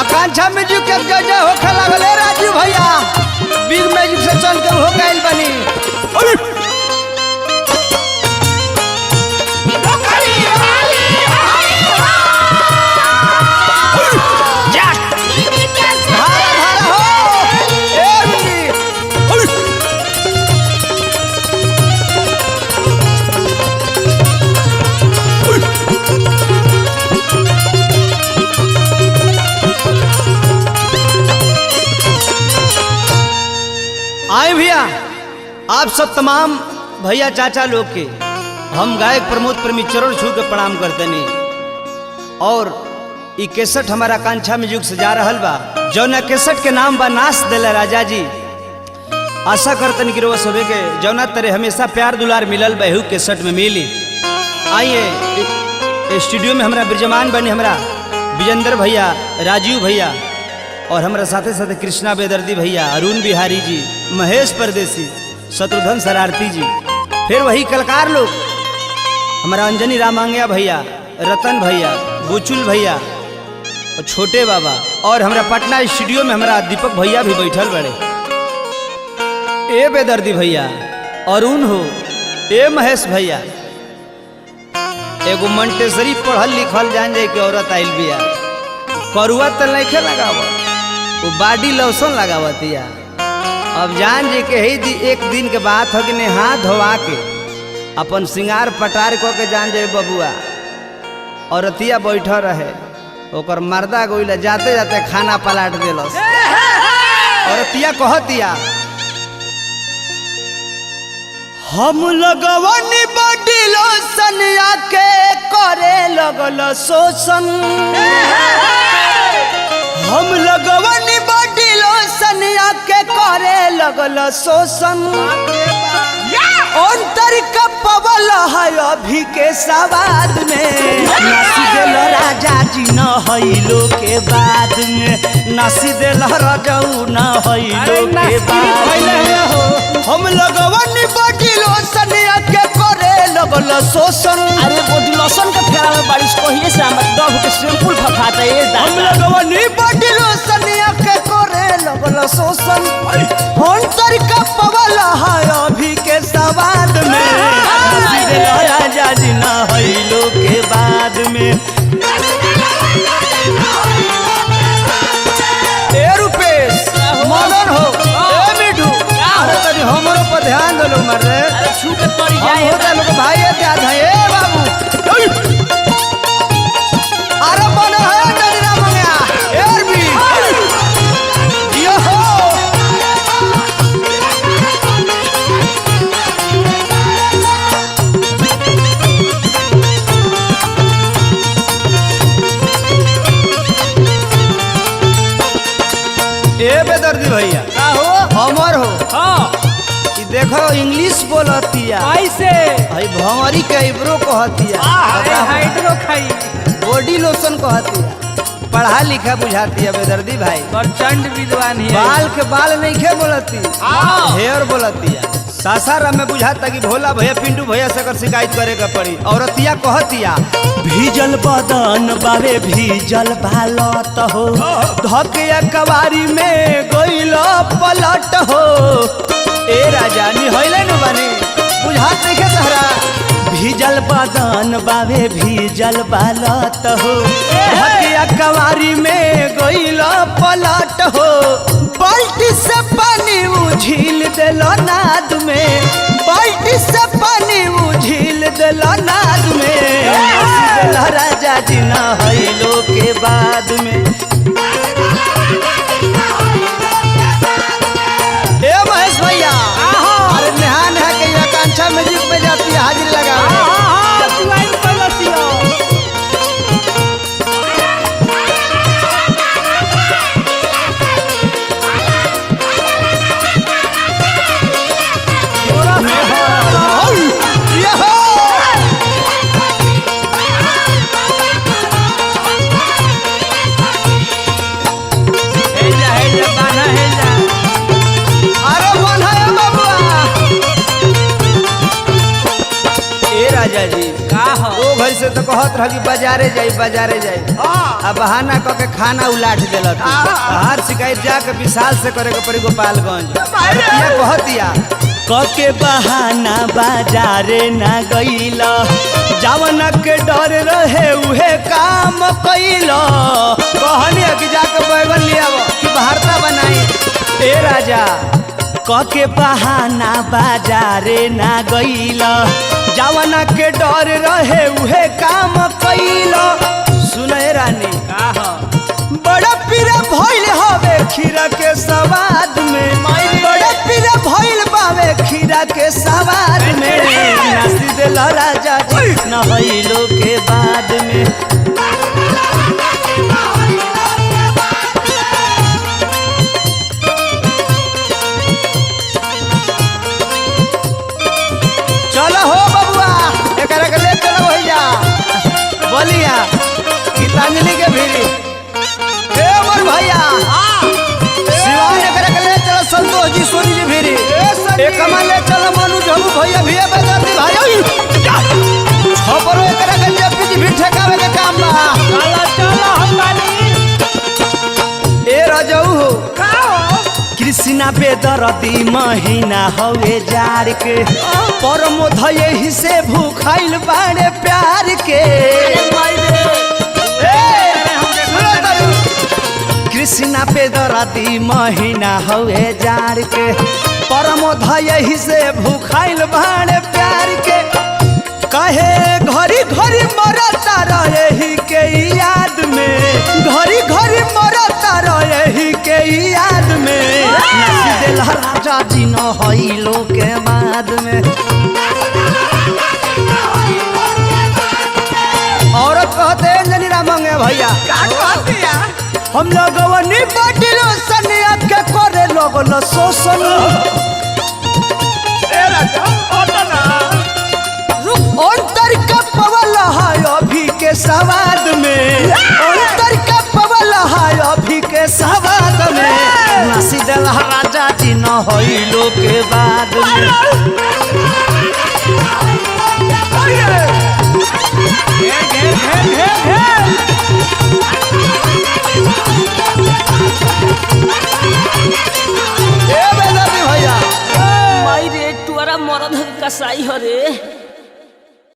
आकांक्षा music के जज होखे लागल राजू भैया बिग मैजिक से चल के हो गइल बनी। आए भैया आप सब तमाम भैया चाचा लोग के हम गायक प्रमोद प्रेमी चरण छू के प्रणाम करते नहीं। और ई केसट हमारा आकांक्षा म्यूजिक से जा रहल बा जौना केसट के नाम बा नाच देला राजा जी। आशा करतन कि रोज सबे के जौना तरह हमेशा प्यार दुलार मिलल बहू केसट में मिली। आइए स्टूडियो में हमारा विराजमान बने हमारा विजेंद्र भैया, राजीव भैया और हमारा साथे साथे कृष्णा बेदर्दी भैया, अरुण बिहारी जी, महेश परदेसी, शत्रुघ्न शरारती जी, फिर वही कलाकार लोग हमारा अंजनी रामांगया भैया, रतन भैया, बुचुल भैया और छोटे बाबा, और हमारा पटना स्टूडियो में हमारा दीपक भैया भी बैठल बड़े। ए बेदर्दी भैया, अरुण हो, ए महेश भैया, एगो मंटेसरी पढ़ल लिखल जान जाए कि औरत आइल बिया, करुआ तो नहीं लगावत, वो बॉडी लोशन लगावतिया। अब जान जी के ही एक दिन के बात हो कि हाथ धोवा के अपन श्रृंगार पटार को के जान जाए बबुआ औरतिया बैठा रहे, ओकर मर्दा गोइला जाते जाते खाना पलाट दिलस। औरतिया कहतिया हम लगवनी बॉडी लोशन आके करे लगल शोषण, हम लगवनी बॉडी लोशन आके करे लगल शोषण। अंतर का पवल है अभी के सवाद में, नासी दिल राजा जी न हईलो के बाद में, नासी दिल रजऊ न हईलो के बाद में। हम लगवनी बॉडी लोशन आके करे लगल शोषण। अरे बॉडी लोशन के फेरा में बारिश कोहिए से हम डब के सिंपल फफाता है। हम लगवनी बॉडी लोशन आके करे लगल शोषण। अंतर का पवल है अभी के सवाद में, राजा जी ना हईलो के बाद में। ए रुपेश मदन हो, ए मिठू, अरे तनी हमरो पर ध्यान दो लो मर रे। अरे छू के तोड़ी जाए होता लोग भाई है क्या था ए बाबू। अरे बन है डरीरा मंगया एर भी यो हो। ए बेदर्दी भैया का हो हमर हो। हां देखो इंग्लिश बोलतिया कैसे भाई भंवरी के आइब्रो कहतिया, हाइड्रो खाई बॉडी लोशन कहतिया, पढ़ा लिखा बुझाती है बेदर्दी भाई। प्रचंड विद्वान है। बाल के बाल नहीं खे बोलती, हेयर बोलती है। सासाराम में बुझाता कि भोला भैया पिंटू भैया से अगर शिकायत करे का पड़ी। औरतिया कहतिया भीजल बदन बाबे भीजल भालत हो, धकिया कवारी में गइल पलट हो। ए राजा निहैले न बने बुझात नहीं के तहरा। भीजल बदन बाबे भीजल बालत हो, धकिया कवारी में गइल पलट हो। बाल्टी से पानी उझिल देलो नाद में, बाल्टी से पानी उझिल देलो नाद में। राजा जी ना हईलो के बाद में। ए महेश भैया अरे निहान है कि आकांक्षा म्यूजिक में जाती है हाजिर लगा। तो कहत रह कि बाजारे जाई अब बहाना क के खाना उलाट देलत हर शिकायत जाके विशाल से करे के पड़ी गोपालगंज ये कहतिया के बहाना बाजारे ना गईला जवना के डर रहे उहे काम कईला कहनी कि जाके बैगन ले आवो कि भारता बनाई ए राजा के बहाना बाजारे ना गईला जवना के डर रहे उहे काम कईला सुने रानी बड़ा पीरा भइल हवे खीरा के सवाद में बड़ा पीरा भइल बावे खीरा के सवाद में नासी देल राजा जी नहइलो के बाद में चलो हो बबुआ एकरा के ले चलो भैया बोलिया गीतांजलि के भीरी ए मोर भैया शिवान एकरा के ले चलो संतोष जी सोनी जी भीरी एक कमा ले चलो मनु झलू भैया भैया बेदर्दी भाई छपरो एकरा के जेपी जी भी ठेकावे के काम बा चलो हम बानी ए रजऊ हो कृष्णा बेदर्दी महीना हवे जार के परमोध यही से भूखाइल बाड़े प्यार के कृष्णा बेदर्दी महीना हवे जार के परमोध यही से भूखाइल बाड़े प्यार के कहे घड़ी घड़ी मरता रही के याद में घड़ी घड़ी मरता रही के याद में नासी देल राजा जी न हइलो के बाद में औरत कहते जनी रामंगे भैया हम लगवनी बडिलो सनिया के करे लगल शोषण अंतर का पवल है अभी के सवाद में अंतर का पवल है अभी के सवाद में नासी देल राजा जी न हइलो के बाद में माई रे तुअरा मरद कसाई हरे